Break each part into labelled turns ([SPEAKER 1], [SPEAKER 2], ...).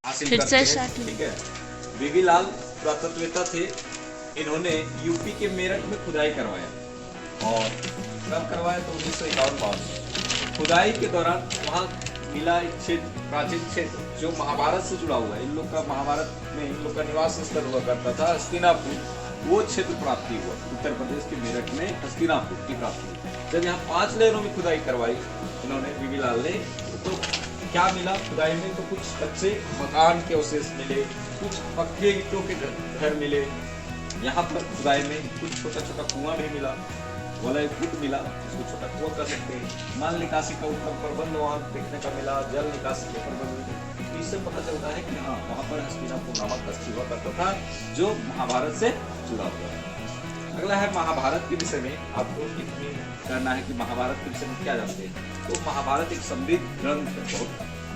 [SPEAKER 1] हासिल
[SPEAKER 2] फिर
[SPEAKER 1] करते
[SPEAKER 2] से
[SPEAKER 1] हैं। ठीक है, बीबी लाल पुरातत्ववेत्ता थे। इन्होंने यूपी के मेरठ में खुदाई करवाया और कब करवाया तो 1951 खुदाई के दौरान वहाँ मिला एक क्षेत्र, प्राचीन क्षेत्र जो महाभारत से जुड़ा हुआ है। इन लोग का महाभारत में इन लोग का निवास स्थल हुआ करता था हस्तिनापुर, वो क्षेत्र प्राप्ति हुआ। उत्तर प्रदेश के मेरठ में हस्तिनापुर की प्राप्ति हुई। जब यहाँ 5 लेयरों में खुदाई करवाई इन्होंने बीबी लाल ने, तो क्या मिला खुदाई में, तो कुछ कच्चे मकान के अवशेष मिले, कुछ पक्के ईंटों के घर मिले। यहाँ पर खुदाई में कुछ छोटा छोटा कुआं भी मिला, वलय कूप मिला, इसको छोटा कुआं कर सकते हैं। माल निकासी का उत्तम प्रबंध वहाँ देखने का मिला, जल निकासी के प्रबंध। इससे पता चलता है कि हाँ, वहाँ पर हस्तिनापुर नामक बस्ती हुआ करता था जो महाभारत से जुड़ा हुआ है। अगला है महाभारत के विषय में। आपको कितनी करना है कि महाभारत के विषय में क्या जानते हैं। तो महाभारत एक समृद्ध ग्रंथ है, बहुत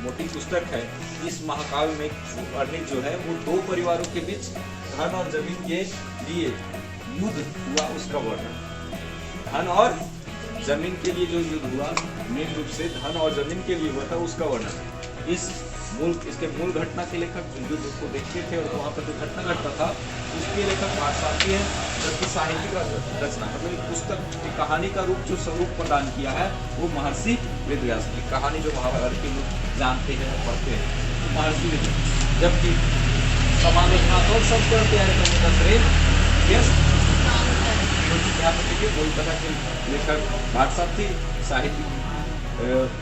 [SPEAKER 1] मोटी पुस्तक है। इस महाकाव्य में वर्णित जो है वो 2 परिवारों के बीच धन और जमीन के लिए युद्ध हुआ उसका वर्णन। धन और जमीन के लिए जो युद्ध हुआ, मेन रूप से धन और जमीन के लिए हुआ था, उसका वर्णन। इसके मूल घटना के लेखक जो युद्ध को देखते थे और वहाँ पर जो घटना घटता था उसके लेखक पाठशाठी है, जबकि साहित्य का रचना मतलब एक पुस्तक की कहानी का रूप जो स्वरूप प्रदान किया है वो महर्षि वेदव्यास की कहानी, जो महाभारत के लोग जानते हैं पढ़ते हैं, तो महर्षि वेदव्यास। जबकि समालोचनात्मक संस्करण तैयार करने का श्रेय यहाँ पर देखिए वही कथा के लेखक पाठशाठी, साहित्य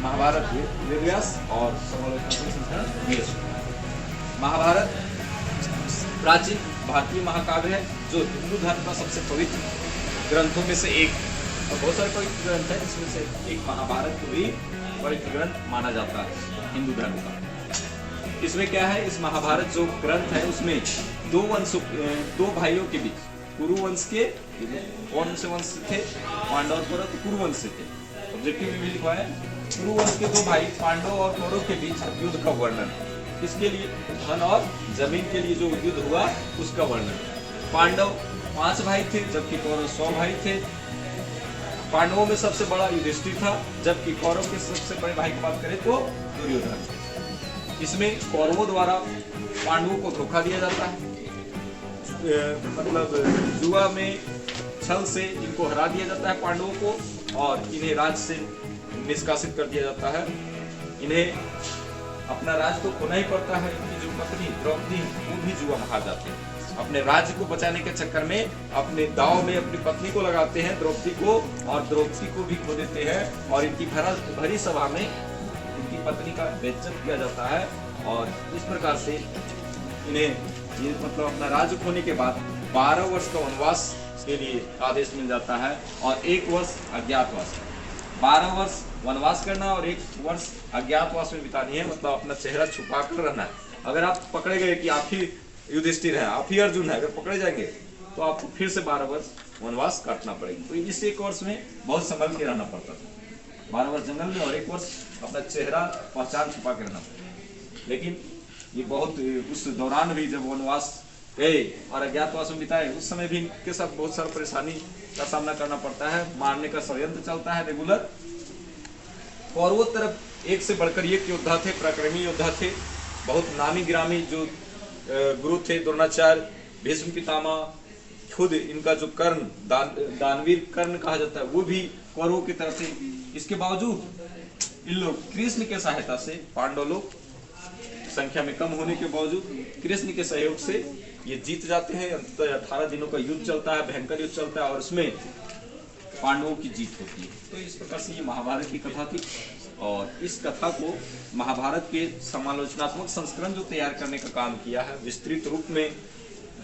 [SPEAKER 1] महाभारत वेदव्यास और समालोचनात्मक संस्करण व्यास। महाभारत प्राचीन भारतीय महाकाव्य है जो हिंदू धर्म का सबसे पवित्र ग्रंथों में से एक, और बहुत सारे पवित्र ग्रंथ है इसमें से एक महाभारत को भी पवित्र ग्रंथ माना जाता है हिंदू धर्म का। इसमें क्या है, इस महाभारत जो ग्रंथ है उसमें 2 भाइयों के बीच, कुरु वंश के कौन से वंश थे, पांडव और कौरव, तो कुरु वंश से थे। ऑब्जेक्टिव में भी लिखा है कुरु वंश के 2 भाई पांडव और कौरव के बीच युद्ध का वर्णन। इसके लिए धन और जमीन के लिए जो युद्ध हुआ उसका वर्णन। पांडव 5 भाई थे जबकि कौरव 100 भाई थे। पांडवों में सबसे बड़ा युधिष्ठिर था, जबकि कौरव के सबसे बड़े भाई की बात करें तो दुर्योधन। इसमें कौरवों द्वारा पांडवों को धोखा दिया जाता है, मतलब जुआ में छल से इनको हरा दिया जाता है पांडवों को, और इन्हें राज्य से निष्कासित कर दिया जाता है। इन्हें अपना राज्य तो खोना ही पड़ता है। इनकी जो पत्नी द्रौपदी वो भी जुआ में हार जाती है। अपने राज्य को बचाने के चक्कर में अपने दांव में अपनी पत्नी को लगाते हैं, द्रौपदी को, और द्रौपदी को भी खो देते हैं। और इनकी भरी सभा में इनकी पत्नी का बेइज्जत किया जाता है। और इस प्रकार से इन्हें ये मतलब अपना राज्य खोने के बाद 12 वर्ष का वनवास के लिए आदेश मिल जाता है और 1 वर्ष अज्ञातवास। 12 वर्ष वनवास करना और 1 वर्ष अज्ञातवास में बितानी है, मतलब अपना चेहरा छुपा कर रहना है। अगर आप पकड़े गए कि आप ही युधिष्ठिर है, आप ही अर्जुन है, अगर पकड़े जाएंगे तो आपको फिर से 12 वर्ष वनवास काटना पड़ेगा। तो इस 1 वर्ष में बहुत संभल के रहना पड़ता था। 12 वर्ष जंगल में और 1 वर्ष अपना चेहरा पहचान छुपा के रहना पड़ता। लेकिन ये बहुत उस दौरान भी जब वनवास गए और अज्ञातवास में बिताए, उस समय भी इनके साथ बहुत सारा परेशानी का सामना करना पड़ता है। मारने का षड्यंत्र चलता है रेगुलर। कौरवों तरफ एक से बढ़कर एक योद्धा थे, पराक्रमी योद्धा थे। बहुत नामी गिरामी जो गुरु थे, द्रोणाचार्य, भीष्म पितामह, खुद इनका जो कर्ण दानवीर कर्ण कहा जाता है वो भी कौरवों की तरफ थे। इसके बावजूद इन लोग कृष्ण के सहायता से, पांडव लोग संख्या में कम होने के बावजूद कृष्ण के सहयोग से ये जीत जाते हैं। अंततः 18 दिनों का युद्ध चलता है, भयंकर युद्ध चलता है और उसमें पांडवों की जीत होती है। तो इस प्रकार से ये महाभारत की कथा थी। और इस कथा को महाभारत के समालोचनात्मक संस्करण जो तैयार करने का काम किया है, विस्तृत रूप में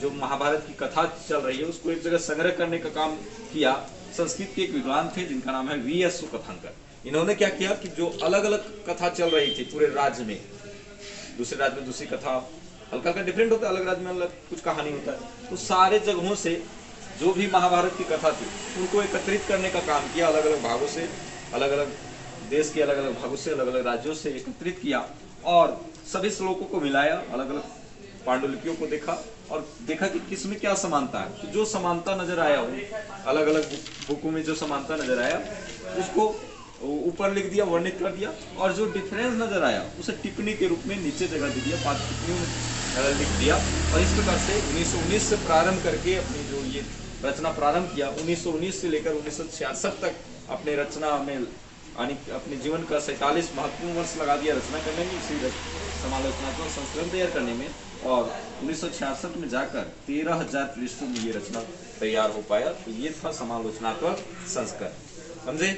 [SPEAKER 1] जो महाभारत की कथा चल रही है उसको एक जगह संग्रह करने का काम किया। संस्कृत के एक विद्वान थे जिनका नाम है वी.एस. सुकथनकर। इन्होंने क्या किया कि जो अलग अलग कथा चल रही थी पूरे राज्य में, दूसरे राज्य में दूसरी कथा, हल्का हल्का डिफरेंट होता है, अलग राज्य में अलग कुछ कहानी होता है, तो सारे जगहों से जो भी महाभारत की कथा थी उनको एकत्रित करने का काम किया। अलग अलग भागों से, अलग अलग देश के अलग अलग भागों से, अलग अलग राज्यों से एकत्रित किया और सभी श्लोकों को मिलाया, अलग अलग पांडुलिपियों को देखा और देखा कि किसमें क्या समानता है। जो समानता नजर आया, वो अलग अलग बुकों में जो समानता नजर आया उसको ऊपर लिख दिया, वर्णित कर दिया, और जो डिफरेंस नजर आया उसे टिप्पणी के रूप में नीचे जगह दे दिया, 5 टिप्पणियों में लिख दिया। और इस प्रकार से 1919 से प्रारंभ करके अपनी जो ये रचना प्रारंभ किया, 1919 से लेकर 1966 तक अपने रचना में अपने जीवन का 47 महत्वपूर्ण वर्ष लगा दिया रचना करने में, इसी समालोचनात्मक संस्करण तैयार करने में। और 1966 में जाकर 13,000 पृष्ठों में ये रचना तैयार हो पाया। तो ये था समालोचनात्मक संस्करण। समझे?